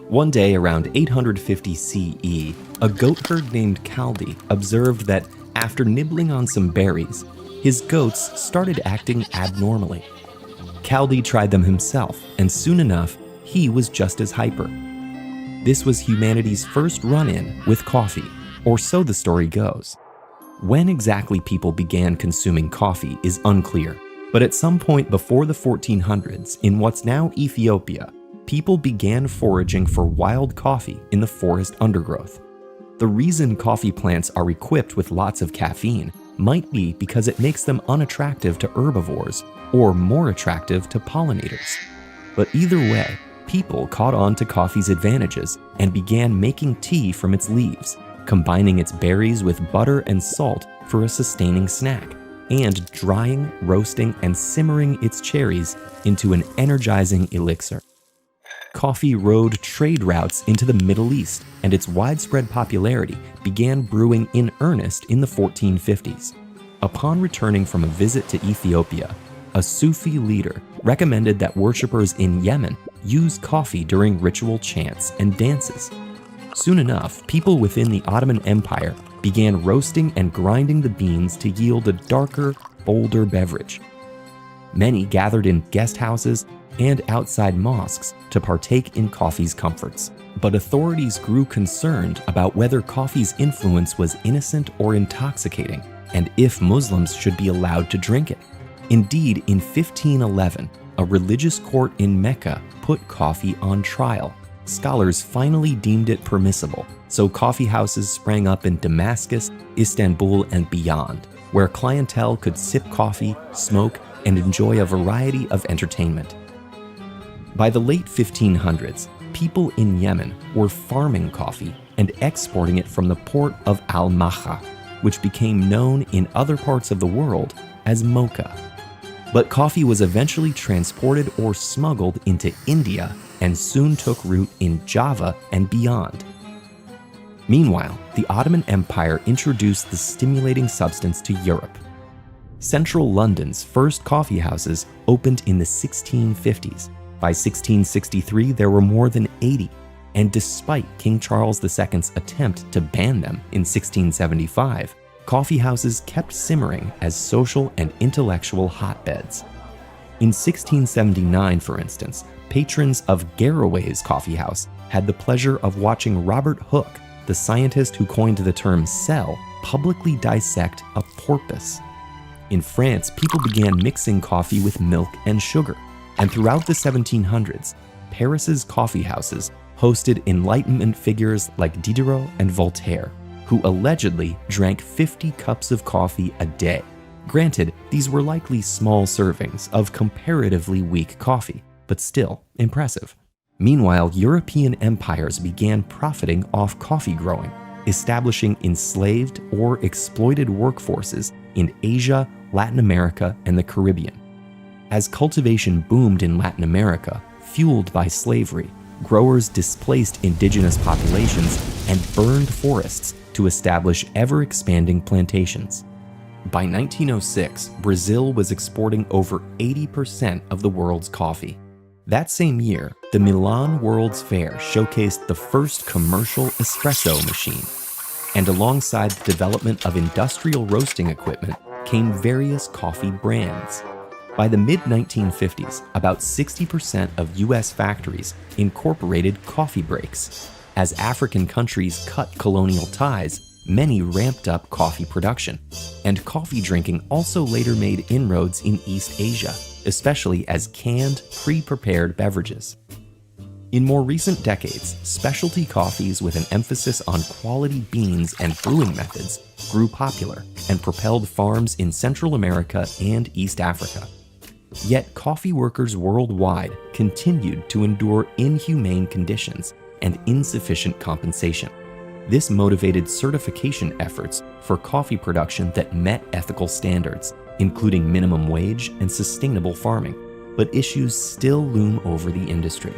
One day around 850 CE, a goat herd named Caldi observed that after nibbling on some berries, his goats started acting abnormally. Caldi tried them himself, and soon enough, he was just as hyper. This was humanity's first run-in with coffee, or so the story goes. When exactly people began consuming coffee is unclear, but at some point before the 1400s, in what's now Ethiopia, people began foraging for wild coffee in the forest undergrowth. The reason coffee plants are equipped with lots of caffeine might be because it makes them unattractive to herbivores or more attractive to pollinators. But either way, people caught on to coffee's advantages and began making tea from its leaves, combining its berries with butter and salt for a sustaining snack, and drying, roasting, and simmering its cherries into an energizing elixir. Coffee rode trade routes into the Middle East, and its widespread popularity began brewing in earnest in the 1450s. Upon returning from a visit to Ethiopia, a Sufi leader recommended that worshippers in Yemen use coffee during ritual chants and dances. Soon enough, people within the Ottoman Empire began roasting and grinding the beans to yield a darker, bolder beverage. Many gathered in guest houses and outside mosques to partake in coffee's comforts. But authorities grew concerned about whether coffee's influence was innocent or intoxicating, and if Muslims should be allowed to drink it. Indeed, in 1511, a religious court in Mecca put coffee on trial. Scholars finally deemed it permissible, so coffee houses sprang up in Damascus, Istanbul, and beyond, where clientele could sip coffee, smoke, and enjoy a variety of entertainment. By the late 1500s, people in Yemen were farming coffee and exporting it from the port of Al-Maha, which became known in other parts of the world as mocha. But coffee was eventually transported or smuggled into India and soon took root in Java and beyond. Meanwhile, the Ottoman Empire introduced the stimulating substance to Europe. Central London's first coffee houses opened in the 1650s. By 1663, there were more than 80, and despite King Charles II's attempt to ban them in 1675, coffee houses kept simmering as social and intellectual hotbeds. In 1679, for instance, patrons of Garraway's Coffee House had the pleasure of watching Robert Hooke, the scientist who coined the term cell, publicly dissect a porpoise. In France, people began mixing coffee with milk and sugar. And throughout the 1700s, Paris's coffee houses hosted Enlightenment figures like Diderot and Voltaire, who allegedly drank 50 cups of coffee a day. Granted, these were likely small servings of comparatively weak coffee, but still impressive. Meanwhile, European empires began profiting off coffee growing, establishing enslaved or exploited workforces in Asia, Latin America, and the Caribbean. As cultivation boomed in Latin America, fueled by slavery, growers displaced indigenous populations and burned forests to establish ever-expanding plantations. By 1906, Brazil was exporting over 80% of the world's coffee. That same year, the Milan World's Fair showcased the first commercial espresso machine. And alongside the development of industrial roasting equipment came various coffee brands. By the mid-1950s, about 60% of US factories incorporated coffee breaks. As African countries cut colonial ties, many ramped up coffee production. And coffee drinking also later made inroads in East Asia, especially as canned, pre-prepared beverages. In more recent decades, specialty coffees with an emphasis on quality beans and brewing methods grew popular and propelled farms in Central America and East Africa. Yet coffee workers worldwide continued to endure inhumane conditions and insufficient compensation. This motivated certification efforts for coffee production that met ethical standards, including minimum wage and sustainable farming. But issues still loom over the industry.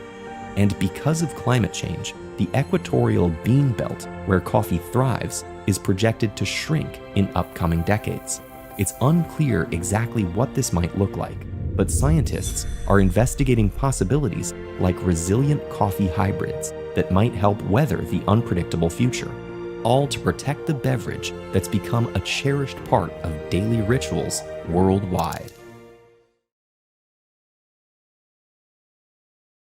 And because of climate change, the equatorial bean belt where coffee thrives is projected to shrink in upcoming decades. It's unclear exactly what this might look like, but scientists are investigating possibilities like resilient coffee hybrids that might help weather the unpredictable future, all to protect the beverage that's become a cherished part of daily rituals worldwide.